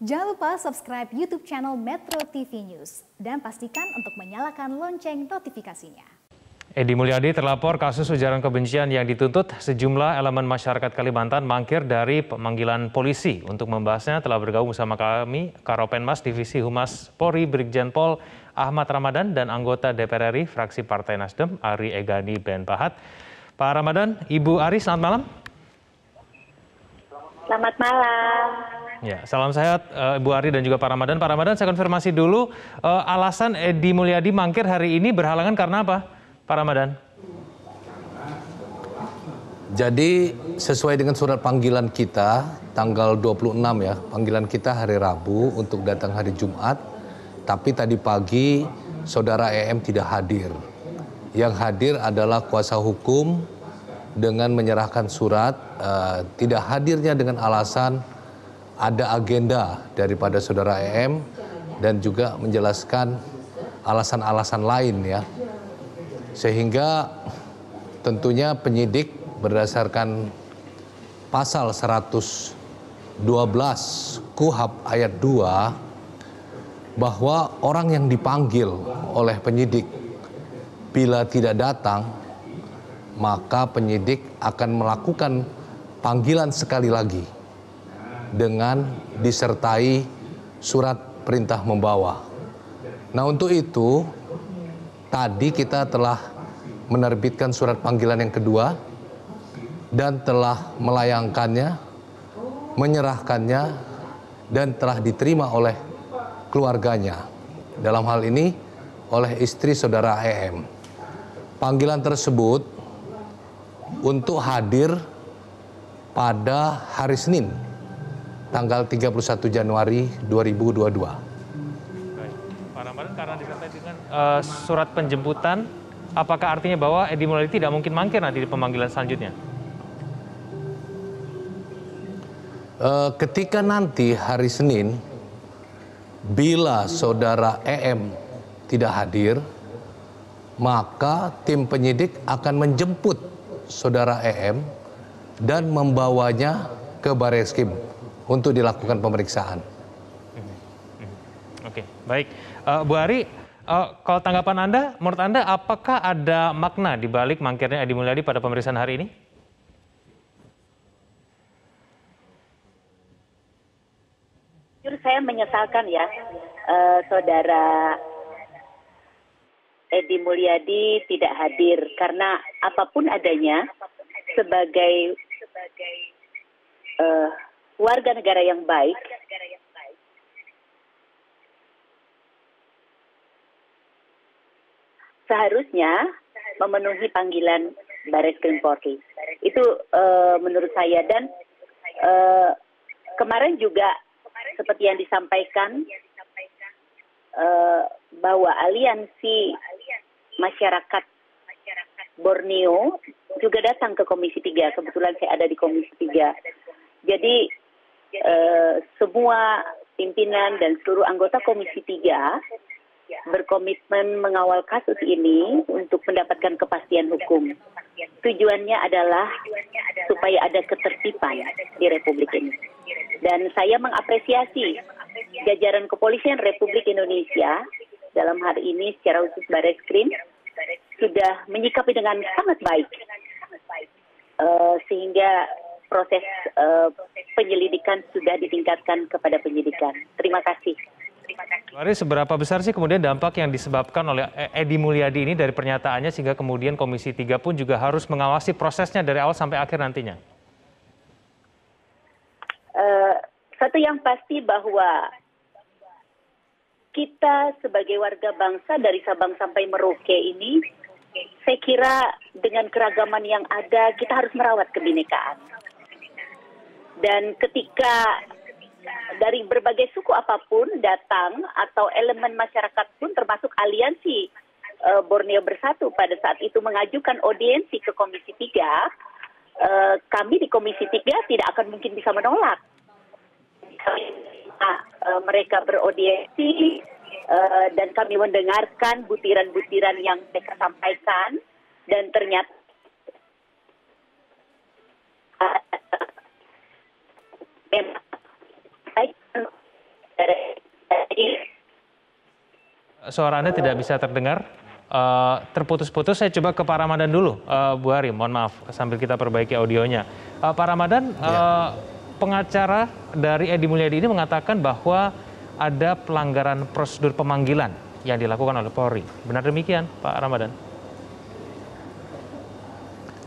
Jangan lupa subscribe YouTube channel Metro TV News dan pastikan untuk menyalakan lonceng notifikasinya. Edi Mulyadi terlapor kasus ujaran kebencian yang dituntut sejumlah elemen masyarakat Kalimantan mangkir dari pemanggilan polisi. Untuk membahasnya telah bergabung bersama kami Karopenmas Divisi Humas Polri Brigjen Pol Ahmad Ramadan dan anggota DPR RI fraksi Partai Nasdem Ari Egani Ben Pahat. Pak Ramadan, Ibu Ari, selamat malam. Selamat malam. Ya, salam sehat Ibu Ari dan juga Pak Ramadan. Pak Ramadan, saya konfirmasi dulu, alasan Edi Mulyadi mangkir hari ini berhalangan karena apa, Pak Ramadan? Jadi sesuai dengan surat panggilan kita tanggal 26 ya, panggilan kita hari Rabu untuk datang hari Jumat, tapi tadi pagi saudara EM tidak hadir. Yang hadir adalah kuasa hukum dengan menyerahkan surat, tidak hadirnya dengan alasan ada agenda daripada saudara EM dan juga menjelaskan alasan-alasan lain ya. Sehingga tentunya penyidik berdasarkan pasal 112 KUHP ayat 2 bahwa orang yang dipanggil oleh penyidik bila tidak datang, maka penyidik akan melakukan panggilan sekali lagi dengan disertai surat perintah membawa. Nah, untuk itu tadi kita telah menerbitkan surat panggilan yang kedua dan telah melayangkannya, menyerahkannya dan telah diterima oleh keluarganya. Dalam hal ini oleh istri saudara EM. Panggilan tersebut untuk hadir pada hari Senin tanggal 31 Januari 2022. Baik. Pak Ramadan, karena disertai dengan surat penjemputan, apakah artinya bahwa Edi Mulyadi tidak mungkin mangkir nanti di pemanggilan selanjutnya? Ketika nanti hari Senin, bila saudara EM tidak hadir, maka tim penyidik akan menjemput saudara EM dan membawanya ke Bareskrim untuk dilakukan pemeriksaan. Oke, baik. Bu Ari, kalau tanggapan Anda, menurut Anda apakah ada makna di balik mangkirnya Edi Mulyadi pada pemeriksaan hari ini? Jujur saya menyesalkan ya, saudara Edi Mulyadi tidak hadir karena apapun adanya sebagai warga negara yang baik, seharusnya memenuhi panggilan Bareskrim Polri. Itu menurut saya. Dan kemarin juga seperti yang disampaikan bahwa aliansi masyarakat Borneo juga datang ke Komisi 3. Kebetulan saya ada di Komisi 3. Jadi semua pimpinan dan seluruh anggota Komisi 3 berkomitmen mengawal kasus ini untuk mendapatkan kepastian hukum. Tujuannya adalah supaya ada ketertiban di Republik ini. Dan saya mengapresiasi jajaran Kepolisian Republik Indonesia dalam hari ini secara khusus Bareskrim sudah menyikapi dengan sangat baik sehingga proses penyelidikan sudah ditingkatkan kepada penyidikan. Terima kasih. Ari, seberapa besar sih kemudian dampak yang disebabkan oleh Edi Mulyadi ini dari pernyataannya sehingga kemudian Komisi 3 pun juga harus mengawasi prosesnya dari awal sampai akhir nantinya? Satu yang pasti bahwa kita sebagai warga bangsa dari Sabang sampai Merauke ini, saya kira dengan keragaman yang ada kita harus merawat kebinekaan. Dan ketika dari berbagai suku apapun datang atau elemen masyarakat pun termasuk aliansi Borneo Bersatu pada saat itu mengajukan audiensi ke Komisi 3, kami di Komisi 3 tidak akan mungkin bisa menolak. Mereka beraudiensi dan kami mendengarkan butiran-butiran yang mereka sampaikan dan ternyata suara Anda tidak bisa terdengar, terputus-putus. Saya coba ke Pak Ramadan dulu, Bu Ari, mohon maaf sambil kita perbaiki audionya. Pak Ramadan, pengacara dari Edi Mulyadi ini mengatakan bahwa ada pelanggaran prosedur pemanggilan yang dilakukan oleh Polri. Benar demikian, Pak Ramadan?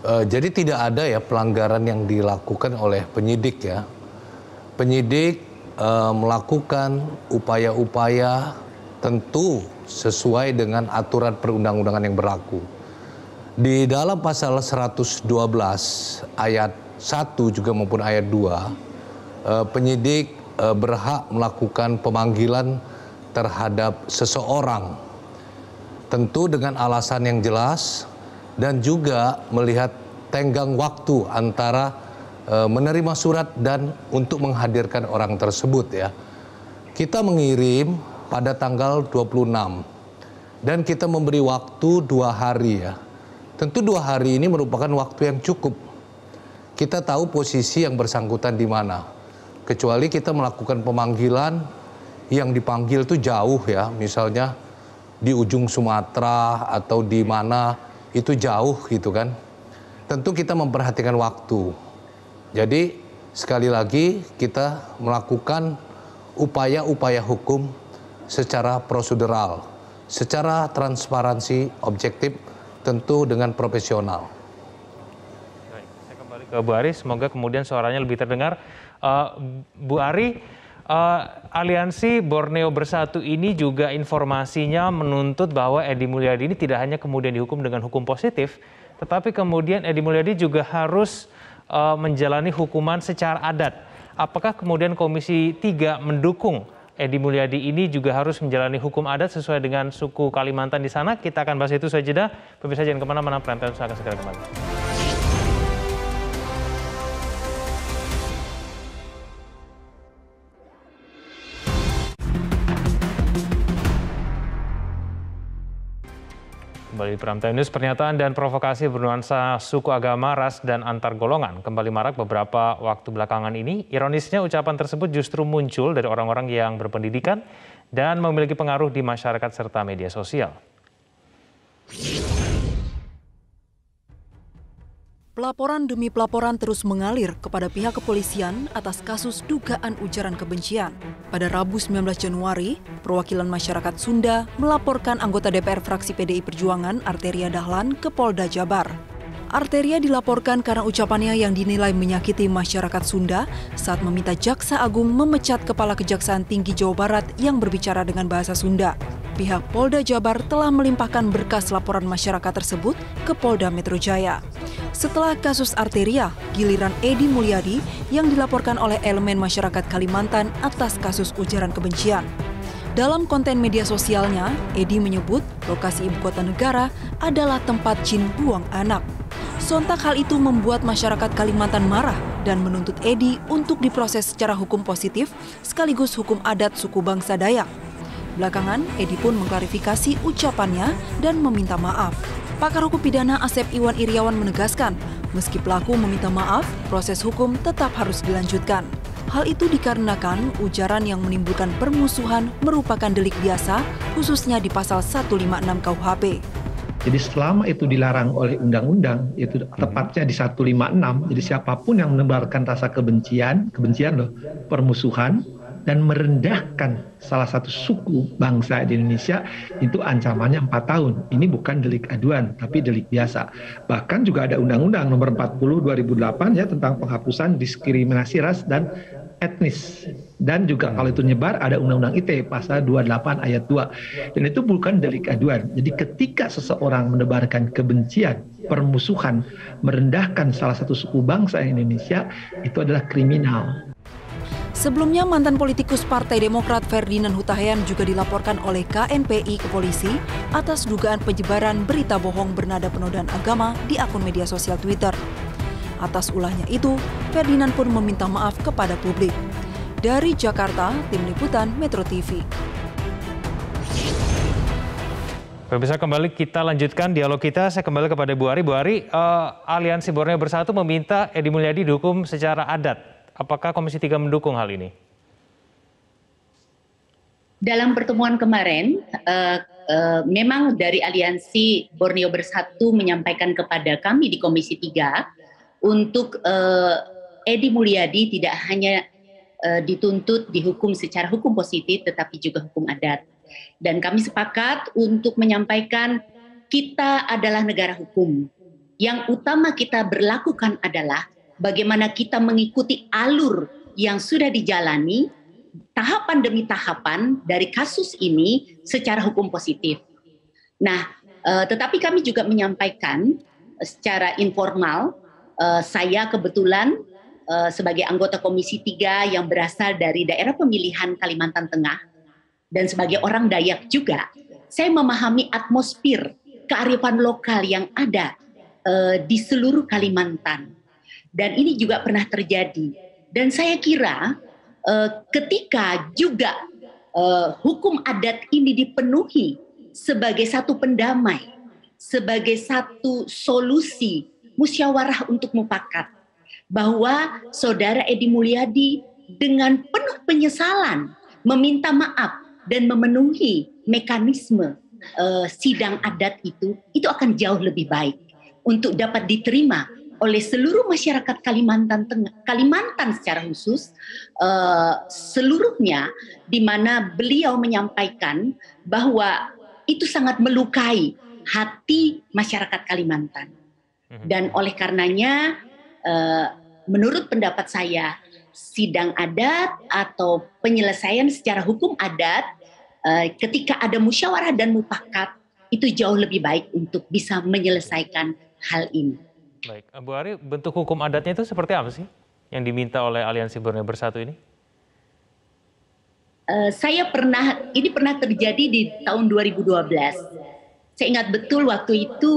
Jadi tidak ada ya pelanggaran yang dilakukan oleh penyidik ya. Penyidik melakukan upaya-upaya tentu sesuai dengan aturan perundang-undangan yang berlaku. Di dalam pasal 112 ayat 1 juga maupun ayat 2, penyidik berhak melakukan pemanggilan terhadap seseorang tentu dengan alasan yang jelas dan juga melihat tenggang waktu antara menerima surat dan untuk menghadirkan orang tersebut ya. Kita mengirim pada tanggal 26 dan kita memberi waktu 2 hari ya. Tentu 2 hari ini merupakan waktu yang cukup. Kita tahu posisi yang bersangkutan di mana. Kecuali kita melakukan pemanggilan yang dipanggil itu jauh ya, misalnya di ujung Sumatera atau di mana itu jauh gitu kan. Tentu kita memperhatikan waktu. Jadi sekali lagi kita melakukan upaya-upaya hukum secara prosedural, secara transparansi, objektif, tentu dengan profesional. Baik, saya kembali ke Bu Ari, semoga kemudian suaranya lebih terdengar. Bu Ari, Aliansi Borneo Bersatu ini juga informasinya menuntut bahwa Edi Mulyadi ini tidak hanya kemudian dihukum dengan hukum positif, tetapi kemudian Edi Mulyadi juga harus menjalani hukuman secara adat. Apakah kemudian Komisi 3 mendukung Edi Mulyadi ini juga harus menjalani hukum adat sesuai dengan suku Kalimantan di sana? Kita akan bahas itu saja. Pemirsa jangan kemana-mana, Prime Time akan segera kembali. Kembali di Prime Time News, pernyataan dan provokasi bernuansa suku, agama, ras, dan antar golongan kembali marak beberapa waktu belakangan ini. Ironisnya ucapan tersebut justru muncul dari orang-orang yang berpendidikan dan memiliki pengaruh di masyarakat serta media sosial. Pelaporan demi pelaporan terus mengalir kepada pihak kepolisian atas kasus dugaan ujaran kebencian. Pada Rabu 19 Januari, perwakilan masyarakat Sunda melaporkan anggota DPR fraksi PDI Perjuangan Arteria Dahlan ke Polda Jabar. Arteria dilaporkan karena ucapannya yang dinilai menyakiti masyarakat Sunda saat meminta Jaksa Agung memecat Kepala Kejaksaan Tinggi Jawa Barat yang berbicara dengan bahasa Sunda. Pihak Polda Jabar telah melimpahkan berkas laporan masyarakat tersebut ke Polda Metro Jaya. Setelah kasus Arteria, giliran Edi Mulyadi yang dilaporkan oleh elemen masyarakat Kalimantan atas kasus ujaran kebencian. Dalam konten media sosialnya, Edi menyebut lokasi ibu kota negara adalah tempat jin buang anak. Sontak hal itu membuat masyarakat Kalimantan marah dan menuntut Edi untuk diproses secara hukum positif sekaligus hukum adat suku bangsa Dayak. Belakangan, Edi pun mengklarifikasi ucapannya dan meminta maaf. Pakar hukum pidana Asep Iwan Iriawan menegaskan, meski pelaku meminta maaf, proses hukum tetap harus dilanjutkan. Hal itu dikarenakan ujaran yang menimbulkan permusuhan merupakan delik biasa, khususnya di pasal 156 KUHP. Jadi selama itu dilarang oleh undang-undang, itu tepatnya di 156, jadi siapapun yang menebarkan rasa kebencian permusuhan, dan merendahkan salah satu suku bangsa di Indonesia, itu ancamannya 4 tahun. Ini bukan delik aduan, tapi delik biasa. Bahkan juga ada Undang-Undang Nomor 40 2008 ya tentang penghapusan diskriminasi ras dan etnis. Dan juga kalau itu nyebar ada Undang-Undang ITE pasal 28 ayat 2. Dan itu bukan delik aduan. Jadi ketika seseorang menebarkan kebencian, permusuhan, merendahkan salah satu suku bangsa Indonesia, itu adalah kriminal. Sebelumnya, mantan politikus Partai Demokrat Ferdinand Hutahian juga dilaporkan oleh KNPI ke polisi atas dugaan penyebaran berita bohong bernada penodaan agama di akun media sosial Twitter. Atas ulahnya itu, Ferdinand pun meminta maaf kepada publik. Dari Jakarta, Tim Liputan Metro TV. Pemirsa, kembali kita lanjutkan dialog kita. Saya kembali kepada Bu Ari. Bu Ari, Aliansi Borneo Bersatu meminta Edi Mulyadi dihukum secara adat. Apakah Komisi 3 mendukung hal ini? Dalam pertemuan kemarin, memang dari Aliansi Borneo Bersatu menyampaikan kepada kami di Komisi 3 untuk Edi Mulyadi tidak hanya dituntut dihukum secara hukum positif tetapi juga hukum adat. Dan kami sepakat untuk menyampaikan kita adalah negara hukum. Yang utama kita berlakukan adalah bagaimana kita mengikuti alur yang sudah dijalani tahapan demi tahapan dari kasus ini secara hukum positif. Nah, tetapi kami juga menyampaikan secara informal, saya kebetulan sebagai anggota Komisi 3 yang berasal dari daerah pemilihan Kalimantan Tengah dan sebagai orang Dayak juga, saya memahami atmosfer kearifan lokal yang ada di seluruh Kalimantan. Dan ini juga pernah terjadi. Dan saya kira ketika juga hukum adat ini dipenuhi sebagai satu pendamai, sebagai satu solusi musyawarah untuk mufakat, bahwa Saudara Edi Mulyadi dengan penuh penyesalan meminta maaf dan memenuhi mekanisme sidang adat itu akan jauh lebih baik untuk dapat diterima oleh seluruh masyarakat Kalimantan Tengah, Kalimantan secara khusus, seluruhnya, di mana beliau menyampaikan bahwa itu sangat melukai hati masyarakat Kalimantan. Dan oleh karenanya, menurut pendapat saya, sidang adat atau penyelesaian secara hukum adat ketika ada musyawarah dan mufakat itu jauh lebih baik untuk bisa menyelesaikan hal ini. Baik, Bu Ari, bentuk hukum adatnya itu seperti apa sih yang diminta oleh Aliansi Borneo Bersatu ini? Ini pernah terjadi di tahun 2012. Saya ingat betul waktu itu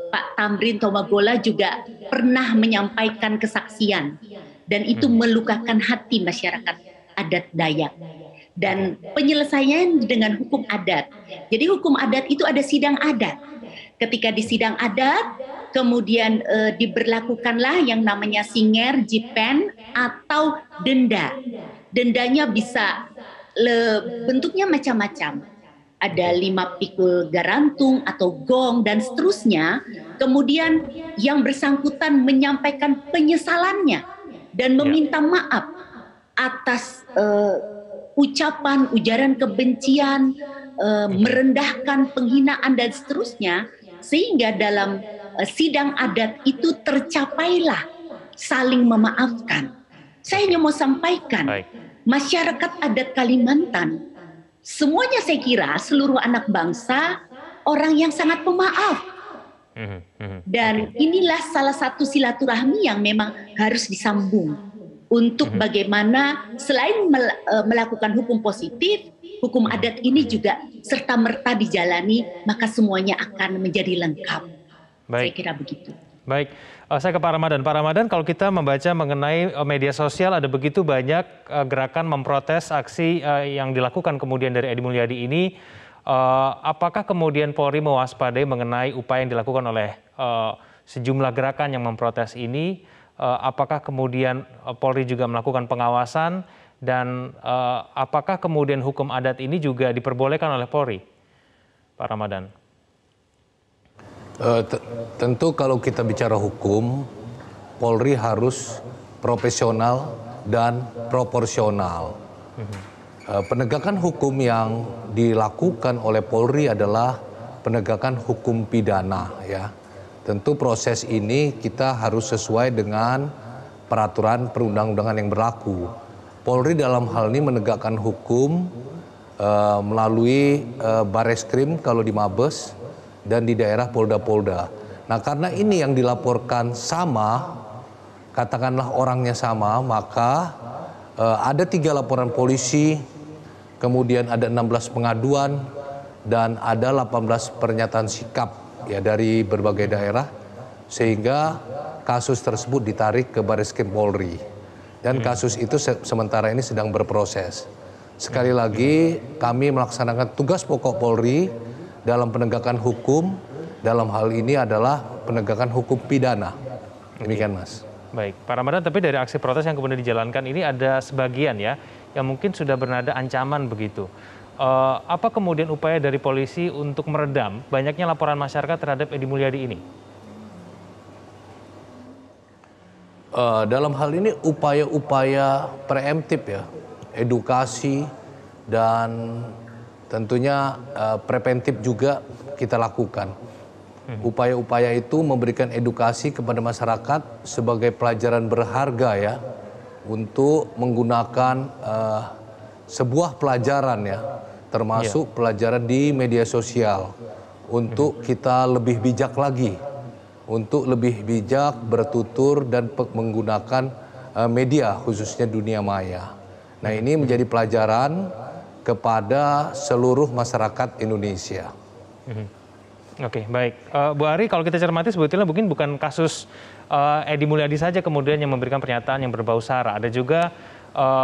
Pak Tamrin Tomagola juga pernah menyampaikan kesaksian dan itu melukakan hati masyarakat adat Dayak. Dan penyelesaian dengan hukum adat. Jadi hukum adat itu ada sidang adat. Ketika di sidang adat, kemudian diberlakukanlah yang namanya singer, jipen, atau denda. Dendanya bisa bentuknya macam-macam. Ada 5 pikul garantung atau gong dan seterusnya. Kemudian yang bersangkutan menyampaikan penyesalannya dan meminta maaf atas ucapan, ujaran kebencian, merendahkan, penghinaan dan seterusnya, sehingga dalam sidang adat itu tercapailah saling memaafkan. Saya hanya mau sampaikan, masyarakat adat Kalimantan, semuanya saya kira seluruh anak bangsa orang yang sangat pemaaf. Dan inilah salah satu silaturahmi yang memang harus disambung untuk bagaimana selain melakukan hukum positif, hukum adat ini juga serta-merta dijalani, maka semuanya akan menjadi lengkap. Saya kira begitu. Baik, saya ke Pak Ramadan. Pak Ramadan, kalau kita membaca mengenai media sosial, ada begitu banyak gerakan memprotes aksi yang dilakukan kemudian dari Edi Mulyadi ini. Apakah kemudian Polri mewaspadai mengenai upaya yang dilakukan oleh sejumlah gerakan yang memprotes ini? Apakah kemudian Polri juga melakukan pengawasan? Dan apakah kemudian hukum adat ini juga diperbolehkan oleh Polri? Pak Ramadan. Tentu kalau kita bicara hukum, Polri harus profesional dan proporsional. Penegakan hukum yang dilakukan oleh Polri adalah penegakan hukum pidana, ya. Tentu proses ini kita harus sesuai dengan peraturan perundang-undangan yang berlaku. Polri dalam hal ini menegakkan hukum melalui Bareskrim kalau di Mabes dan di daerah Polda-Polda. Nah, karena ini yang dilaporkan sama, katakanlah orangnya sama, maka ada 3 laporan polisi, kemudian ada 16 pengaduan, dan ada 18 pernyataan sikap ya dari berbagai daerah, sehingga kasus tersebut ditarik ke Bareskrim Polri. Dan kasus itu sementara ini sedang berproses. Sekali lagi, kami melaksanakan tugas pokok Polri dalam penegakan hukum, dalam hal ini adalah penegakan hukum pidana. Demikian, Mas. Baik, Pak Ramadan, tapi dari aksi protes yang kemudian dijalankan ini ada sebagian ya, yang mungkin sudah bernada ancaman begitu. Apa kemudian upaya dari polisi untuk meredam banyaknya laporan masyarakat terhadap Edi Mulyadi ini? Dalam hal ini upaya-upaya preemptif ya, edukasi dan tentunya preventif juga kita lakukan. Upaya-upaya itu memberikan edukasi kepada masyarakat sebagai pelajaran berharga ya untuk menggunakan sebuah pelajaran ya, termasuk pelajaran di media sosial untuk kita lebih bijak lagi, untuk lebih bijak bertutur dan menggunakan media khususnya dunia maya. Nah, ini menjadi pelajaran kepada seluruh masyarakat Indonesia. Oke, baik. Bu Ari, kalau kita cermati sebetulnya mungkin bukan kasus Edi Mulyadi saja kemudian yang memberikan pernyataan yang berbau sara. Ada juga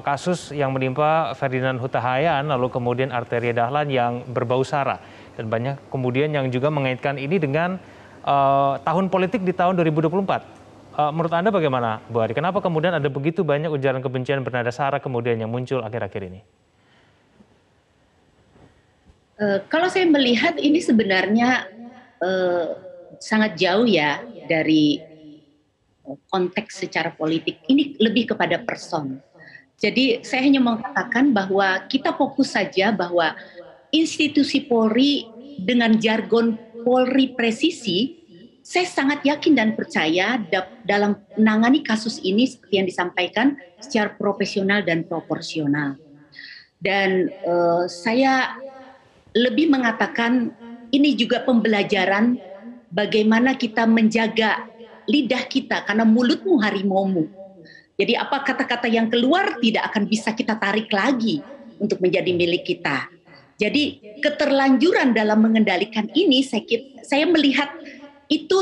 kasus yang menimpa Ferdinand Huta Hayan, lalu kemudian Arteria Dahlan yang berbau sara. Dan banyak kemudian yang juga mengaitkan ini dengan tahun politik di tahun 2024. Menurut Anda bagaimana, Bu Ari? Kenapa kemudian ada begitu banyak ujaran kebencian bernada sara kemudian yang muncul akhir-akhir ini? Kalau saya melihat ini sebenarnya sangat jauh ya dari konteks secara politik. Ini lebih kepada person. Jadi saya hanya mengatakan bahwa kita fokus saja bahwa institusi Polri dengan jargon Polri presisi, saya sangat yakin dan percaya dalam menangani kasus ini seperti yang disampaikan secara profesional dan proporsional. Dan saya lebih mengatakan ini juga pembelajaran bagaimana kita menjaga lidah kita karena mulutmu harimaumu. Jadi apa kata-kata yang keluar tidak akan bisa kita tarik lagi untuk menjadi milik kita. Jadi keterlanjuran dalam mengendalikan ini saya melihat itu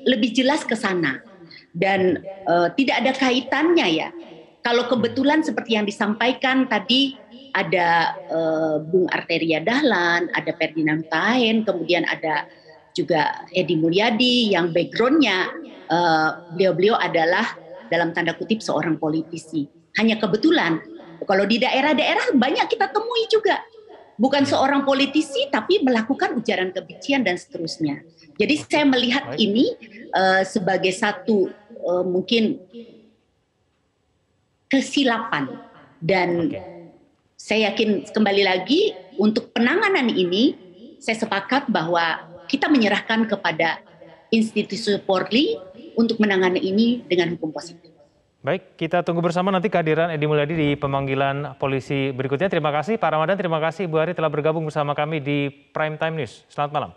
lebih jelas ke sana dan tidak ada kaitannya ya. Kalau kebetulan seperti yang disampaikan tadi ada Bung Arteria Dahlan, ada Ferdinand Huta Hayan, kemudian ada juga Edi Mulyadi yang backgroundnya beliau adalah dalam tanda kutip seorang politisi. Hanya kebetulan kalau di daerah-daerah banyak kita temui juga bukan seorang politisi tapi melakukan ujaran kebencian dan seterusnya. Jadi saya melihat ini sebagai satu mungkin kesilapan dan saya yakin kembali lagi untuk penanganan ini saya sepakat bahwa kita menyerahkan kepada institusi Polri untuk menangani ini dengan hukum positif. Baik, kita tunggu bersama nanti kehadiran Edi Mulyadi di pemanggilan polisi berikutnya. Terima kasih Pak Ramadan, terima kasih Bu Ari telah bergabung bersama kami di Prime Time News. Selamat malam.